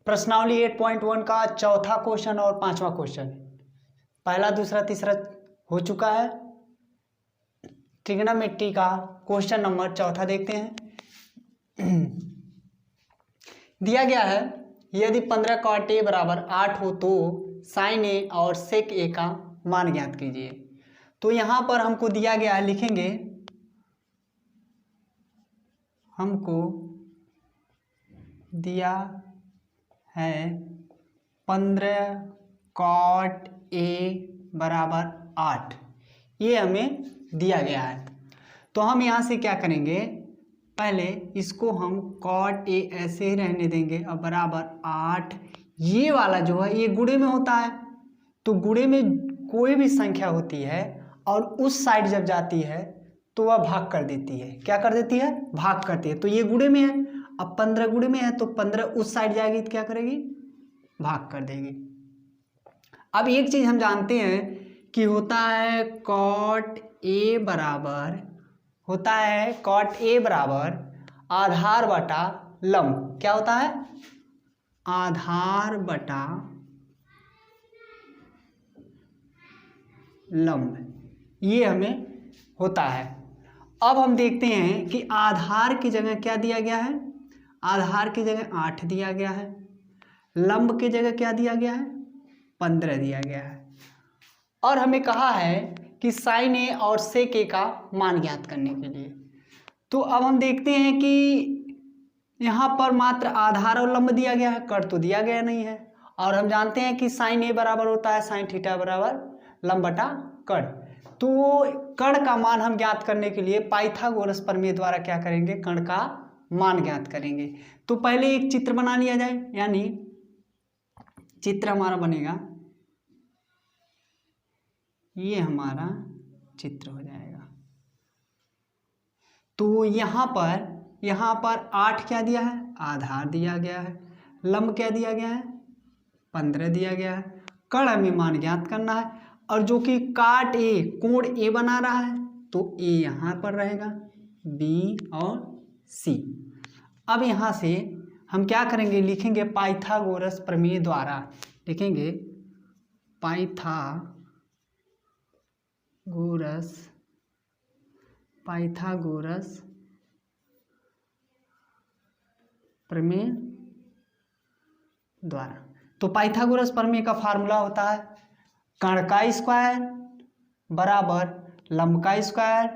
प्रश्नावली 8.1 का चौथा क्वेश्चन और पांचवा क्वेश्चन, पहला दूसरा तीसरा हो चुका है। ट्रिग्नोमेट्री का क्वेश्चन नंबर चौथा देखते हैं। दिया गया है यदि 15 cot a बराबर 8 हो तो sin a और sec a का मान ज्ञात कीजिए। तो यहाँ पर हमको दिया गया है, लिखेंगे हमको दिया है 15 cot a बराबर 8, ये हमें दिया गया है। तो हम यहाँ से क्या करेंगे, पहले इसको हम cot a ऐसे ही रहने देंगे और बराबर 8, ये वाला जो है ये गुणे में होता है। तो गुणे में कोई भी संख्या होती है और उस साइड जब जाती है तो वह भाग कर देती है। क्या कर देती है? भाग करती है। तो ये गुणे में है, अब 15 गुणे में है तो 15 उस साइड जाएगी तो क्या करेगी? भाग कर देगी। अब एक चीज हम जानते हैं कि होता है cot a बराबर, होता है cot a बराबर आधार बटा लंब। क्या होता है? आधार बटा लंब, ये हमें होता है। अब हम देखते हैं कि आधार की जगह क्या दिया गया है, आधार की जगह 8 दिया गया है, लंब की जगह क्या दिया गया है? 15 दिया गया है। और हमें कहा है कि sin a और sec a का मान ज्ञात करने के लिए। तो अब हम देखते हैं कि यहाँ पर मात्र आधार और लंब दिया गया है, कड़ तो दिया गया नहीं है। और हम जानते हैं कि sin a बराबर होता है sin थीटा बराबर लंब बटा कड़। तो कड़ का मान हम ज्ञात करने के लिए पाइथागोरस प्रमेय द्वारा क्या करेंगे? कड़ का मान ज्ञात करेंगे। तो पहले एक चित्र बना लिया जाए, यानी चित्र हमारा बनेगा, ये हमारा चित्र हो जाएगा। तो यहाँ पर 8 क्या दिया है? आधार दिया गया है। लंब क्या दिया गया है? 15 दिया गया है। कड़ हमें मान ज्ञात करना है, और जो कि काट ए, कोण ए बना रहा है, तो ए यहाँ पर रहेगा, बी और सी। अब यहाँ से हम क्या करेंगे, लिखेंगे पाइथागोरस प्रमेय द्वारा, लिखेंगे पाइथागोरस प्रमेय द्वारा। तो पाइथागोरस प्रमेय का फार्मूला होता है कण का स्क्वायर बराबर लंब का स्क्वायर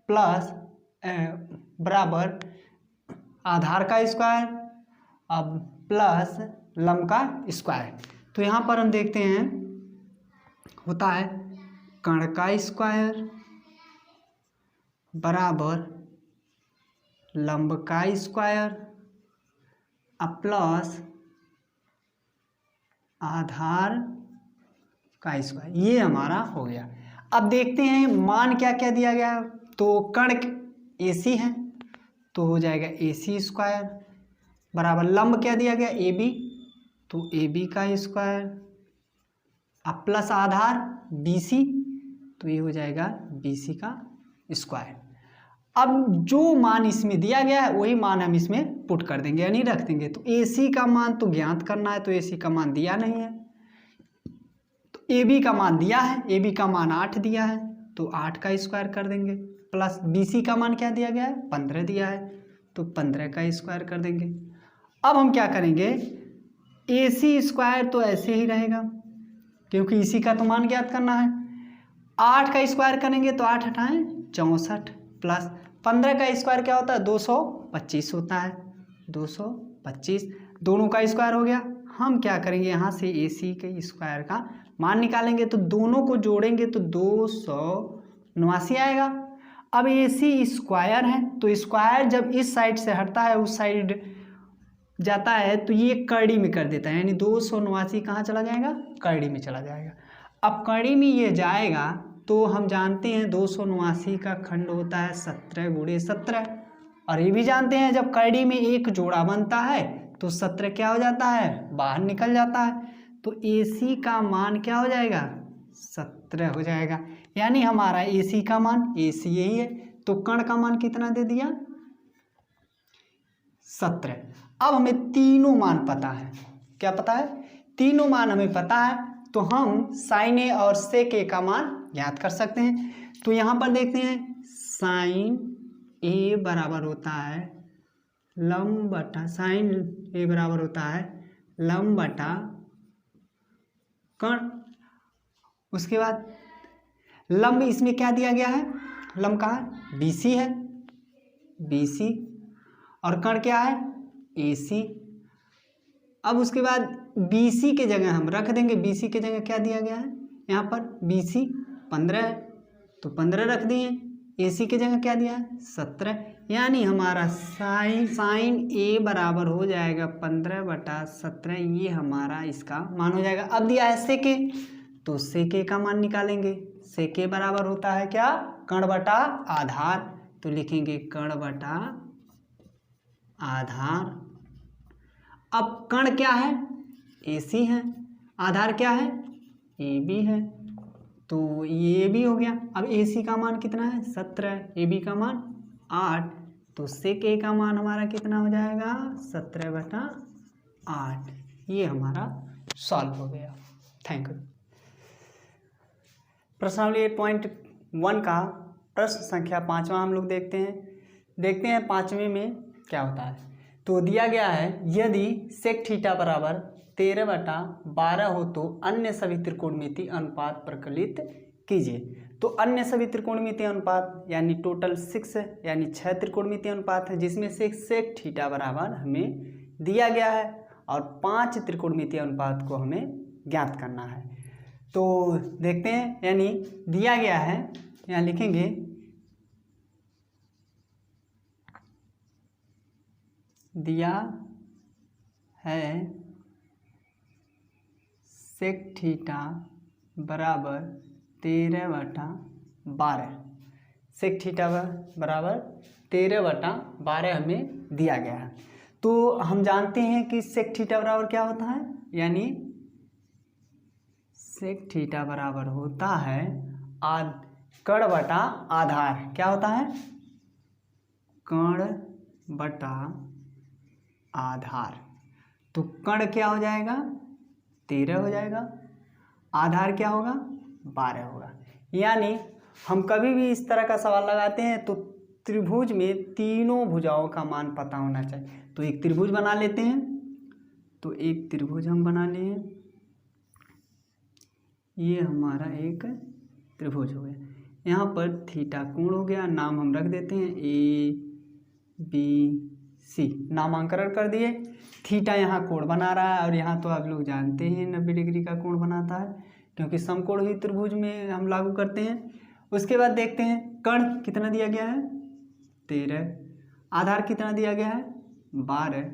प्लस बराबर आधार का स्क्वायर अब प्लस लंब का स्क्वायर। तो यहाँ पर हम देखते हैं होता है कण का स्क्वायर बराबर लंब का स्क्वायर प्लस आधार का स्क्वायर, ये हमारा हो गया। अब देखते हैं मान क्या क्या दिया गया। तो कण AC है तो हो जाएगा AC स्क्वायर बराबर लंब क्या दिया गया? AB, तो AB का स्क्वायर अब प्लस आधार BC, तो ये हो जाएगा BC का स्क्वायर। अब जो मान इसमें दिया गया है वही मान हम इसमें पुट कर देंगे, यानी रख देंगे। तो AC का मान तो ज्ञात करना है, तो AC का मान दिया नहीं है। तो AB का मान दिया है, AB का मान 8 दिया है, तो 8 का स्क्वायर कर देंगे, प्लस BC का मान क्या दिया गया है? 15 दिया है, तो 15 का स्क्वायर कर देंगे। अब हम क्या करेंगे, AC स्क्वायर तो ऐसे ही रहेगा क्योंकि इसी का तो मान ज्ञात करना है। 8 का स्क्वायर करेंगे तो 8 हटाएं 64 प्लस 15 का स्क्वायर क्या होता है? 225 होता है, 225 दोनों का स्क्वायर हो गया। हम क्या करेंगे, यहाँ से AC के स्क्वायर का मान निकालेंगे, तो दोनों को जोड़ेंगे तो 279 आएगा। अब AC स्क्वायर है तो स्क्वायर जब इस साइड से हटता है उस साइड जाता है तो ये कड़ी में कर देता है, यानी 279 कहाँ चला जाएगा? कड़ी में चला जाएगा। अब कड़ी में ये जाएगा तो हम जानते हैं 279 का खंड होता है 17 गुणे 17, और ये भी जानते हैं जब कड़ी में एक जोड़ा बनता है तो 17 क्या हो जाता है? बाहर निकल जाता है। तो AC का मान क्या हो जाएगा? 17 हो जाएगा, यानी हमारा AC का मान, AC यही है, तो कण का मान कितना दे दिया? 17। अब हमें तीनों मान पता है, क्या पता है, तीनों मान हमें पता है, तो हम साइन ए और सेक ए का मान ज्ञात कर सकते हैं। तो यहाँ पर देखते हैं साइन ए बराबर होता है लंब बटा, साइन ए बराबर होता है लंब बटा कर्ण। उसके बाद लंब इसमें क्या दिया गया है, लंब का है BC है, BC, और कर्ण क्या है AC। अब उसके बाद BC के जगह हम रख देंगे, BC के जगह क्या दिया गया है यहाँ पर BC 15 है तो 15 रख दिए, AC के जगह क्या दिया है 17, यानी हमारा साइन ए बराबर हो जाएगा 15/17, ये हमारा इसका मान हो जाएगा। अब दिया है सेक ए, तो सेक ए का मान निकालेंगे। सेक ए बराबर होता है क्या, कर्ण बटा आधार, तो लिखेंगे कर्ण बटा आधार। अब कर्ण क्या है AC है, आधार क्या है AB है, तो ये भी हो गया। अब AC का मान कितना है 17, AB का मान 8, तो सेक ए का मान हमारा कितना हो जाएगा 17/8। ये हमारा सॉल्व हो गया। Thank you. प्रश्नावली 8.1 का प्रश्न संख्या 5वां हम लोग देखते हैं 5वें में क्या होता है। तो दिया गया है यदि सेक थीटा बराबर 13/12 हो तो अन्य सभी त्रिकोणमितीय अनुपात प्रकलित कीजिए। तो अन्य सभी त्रिकोणमितीय अनुपात यानी टोटल 6 यानी 6 त्रिकोणमितीय अनुपात है, जिसमें से सेक थीटा बराबर हमें दिया गया है और 5 त्रिकोणमितीय अनुपात को हमें ज्ञात करना है। तो देखते हैं, यानी दिया गया है, यहाँ लिखेंगे दिया है सेक थीटा बराबर 13/12, सेक थीटा बराबर 13/12 हमें दिया गया है। तो हम जानते हैं कि सेक थीटा बराबर क्या होता है, यानी सेक थीटा बराबर होता है कर्ण बटा आधार। क्या होता है, कर्ण बटा आधार। तो कर्ण क्या हो जाएगा 13 हो जाएगा, आधार क्या होगा 12 होगा। यानी हम कभी भी इस तरह का सवाल लगाते हैं तो त्रिभुज में तीनों भुजाओं का मान पता होना चाहिए। तो एक त्रिभुज बना लेते हैं, तो एक त्रिभुज हम बना लिए, ये हमारा एक त्रिभुज हो गया। यहाँ पर थीटा कोण हो गया, नाम हम रख देते हैं ABC, नामांकरण कर दिए। थीटा यहाँ कोण बना रहा है और यहाँ तो आप लोग जानते हैं 90 डिग्री का कोण बनाता है, क्योंकि समकोण ही त्रिभुज में हम लागू करते हैं। उसके बाद देखते हैं कर्ण कितना दिया गया है 13, आधार कितना दिया गया है 12।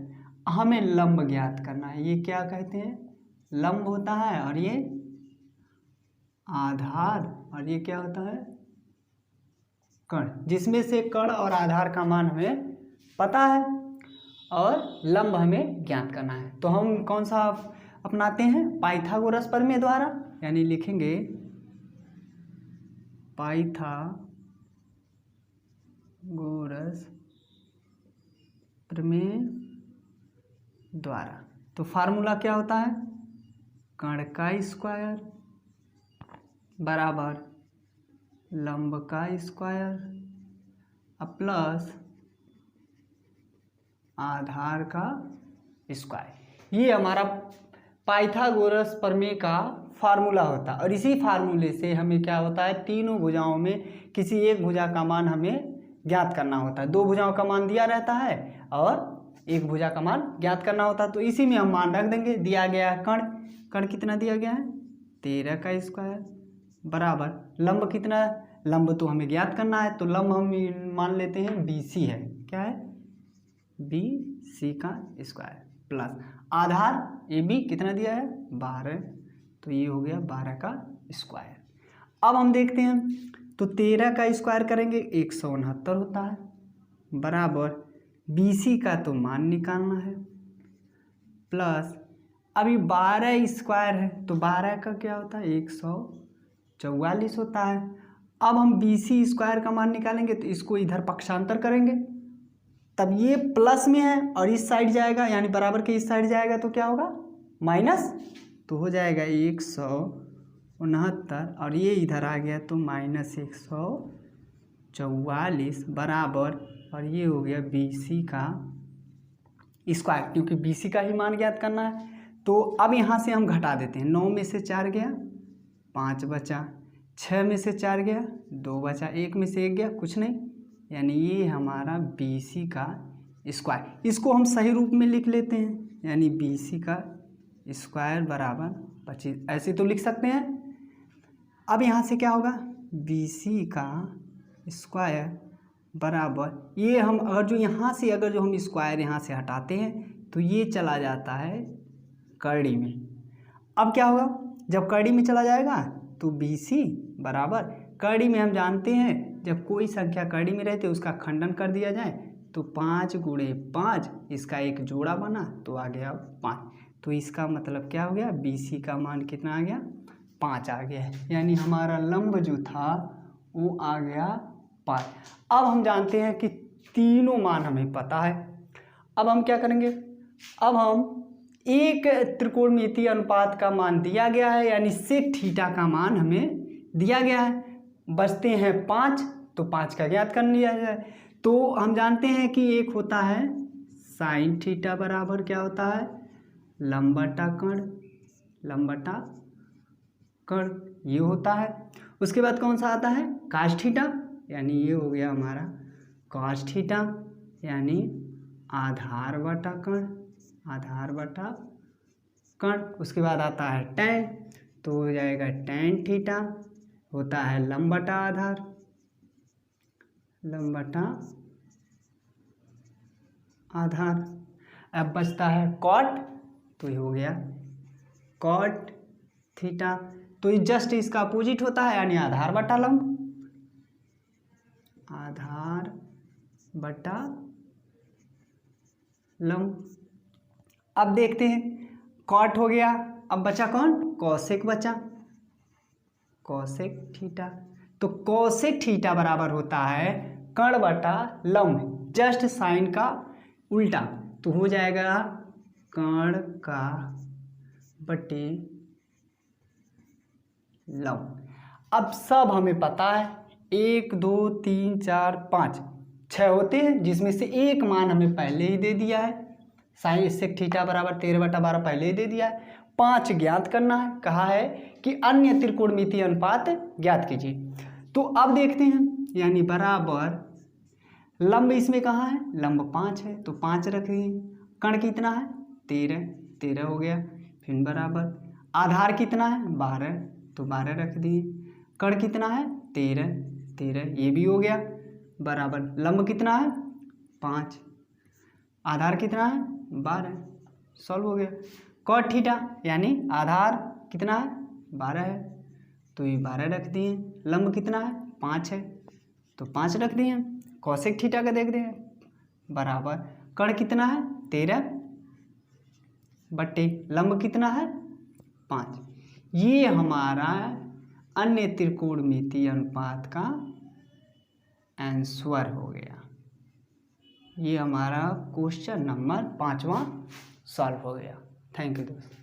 हमें लंब ज्ञात करना है, ये क्या कहते हैं लंब होता है, और ये आधार, और ये क्या होता है कर्ण, जिसमें से कर्ण और आधार का मान हमें पता है और लंब हमें ज्ञात करना है। तो हम कौन सा अपनाते हैं, पाइथागोरस प्रमेय द्वारा, यानी लिखेंगे पाइथागोरस प्रमेय द्वारा। तो फार्मूला क्या होता है, कर्ण का स्क्वायर बराबर लंब का स्क्वायर प्लस आधार का स्क्वायर। ये हमारा पाइथागोरस प्रमेय का फार्मूला होता है। और इसी फार्मूले से हमें क्या होता है, तीनों भुजाओं में किसी एक भुजा का मान हमें ज्ञात करना होता है। दो भुजाओं का मान दिया रहता है और एक भुजा का मान ज्ञात करना होता है। तो इसी में हम मान रख देंगे। दिया गया है कर्ण कितना दिया गया है 13 का स्क्वायर बराबर लंब कितना, लंब तो हमें ज्ञात करना है, तो लंब हम मान लेते हैं BC है। क्या है BC का स्क्वायर प्लस आधार AB कितना दिया है 12, तो ये हो गया 12 का स्क्वायर। अब हम देखते हैं, तो 13 का स्क्वायर करेंगे 169 होता है बराबर BC का तो मान निकालना है प्लस अभी 12 स्क्वायर है तो 12 का क्या होता है 144 होता है। अब हम BC स्क्वायर का मान निकालेंगे तो इसको इधर पक्षांतर करेंगे, तब ये प्लस में है और इस साइड जाएगा, यानी बराबर के इस साइड जाएगा तो क्या होगा माइनस, तो हो जाएगा 169 और ये इधर आ गया तो -144 बराबर, और ये हो गया BC का स्क्वायर, क्योंकि BC का ही मान ज्ञात करना है। तो अब यहाँ से हम घटा देते हैं, 9 में से 4 गया 5 बचा, 6 में से 4 गया 2 बचा, 1 में से 1 गया कुछ नहीं, यानी ये हमारा BC का स्क्वायर। इसको हम सही रूप में लिख लेते हैं, यानी BC का स्क्वायर बराबर 25, ऐसे तो लिख सकते हैं। अब यहाँ से क्या होगा, BC का स्क्वायर बराबर, ये हम अगर जो यहाँ से अगर जो हम स्क्वायर यहाँ से हटाते हैं तो ये चला जाता है करड़ी में। अब क्या होगा, जब करड़ी में चला जाएगा तो BC बराबर, करड़ी में हम जानते हैं जब कोई संख्या करड़ी में रहती है उसका खंडन कर दिया जाए तो 5 × 5, इसका एक जोड़ा बना तो आ गया 5। तो इसका मतलब क्या हो गया, BC का मान कितना आ गया, 5 आ गया है, यानी हमारा लंब जो था वो आ गया 5। अब हम जानते हैं कि तीनों मान हमें पता है। अब हम क्या करेंगे, अब हम एक त्रिकोणमितीय अनुपात का मान दिया गया है, यानी सेक थीटा का मान हमें दिया गया है, बचते हैं 5, तो 5 का ज्ञात कर लिया जाए। तो हम जानते हैं कि एक होता है साइन थीटा बराबर क्या होता है, लंब बटा कर्ण, ये होता है। उसके बाद कौन सा आता है, काश थीटा, यानी ये हो गया हमारा कॉस थीटा, यानी आधार बटा कर्ण। उसके बाद आता है टैन, तो हो जाएगा टैन थीटा, होता है लंब बटा आधार। अब बचता है कॉट, तो ये हो गया कॉट थीटा, तो ये जस्ट इसका अपोजिट होता है, यानी आधार बटा लंब। अब देखते हैं, कॉट हो गया, अब बचा कौन, कॉसेक बचा, कॉसेक थीटा। तो कॉसेक थीटा बराबर होता है कर्ण बटा लंब, जस्ट साइन का उल्टा, तो हो जाएगा कर्ण का बटे लंब। अब सब हमें पता है, 1 2 3 4 5 6 होते हैं, जिसमें से एक मान हमें पहले ही दे दिया है, साइन सेक थीटा बराबर 13/12 पहले ही दे दिया है। 5 ज्ञात करना है, कहा है कि अन्य त्रिकोणमितीय अनुपात ज्ञात कीजिए। तो अब देखते हैं, यानी बराबर लंब इसमें कहाँ है, लंब 5 है तो 5 रख दिए, कर्ण कितना है 13 हो गया, फिर बराबर आधार कितना है 12, तो 12 रख दिए, कर्ण कितना है 13, ये भी हो गया, बराबर लंब कितना है 5, आधार कितना है 12, सॉल्व हो गया। कॉट थीटा यानी आधार कितना है 12 है, तो ये 12 रख दिए, लंब कितना है 5 है तो 5 रख दिए। कॉसेक थीटा का देख रहे हैं, बराबर कर्ण कितना है 13 बट्टे लंब कितना है 5। ये हमारा अन्य त्रिकोणमितीय अनुपात का आंसर हो गया। ये हमारा क्वेश्चन नंबर 5वां सॉल्व हो गया। थैंक यू दोस्तों।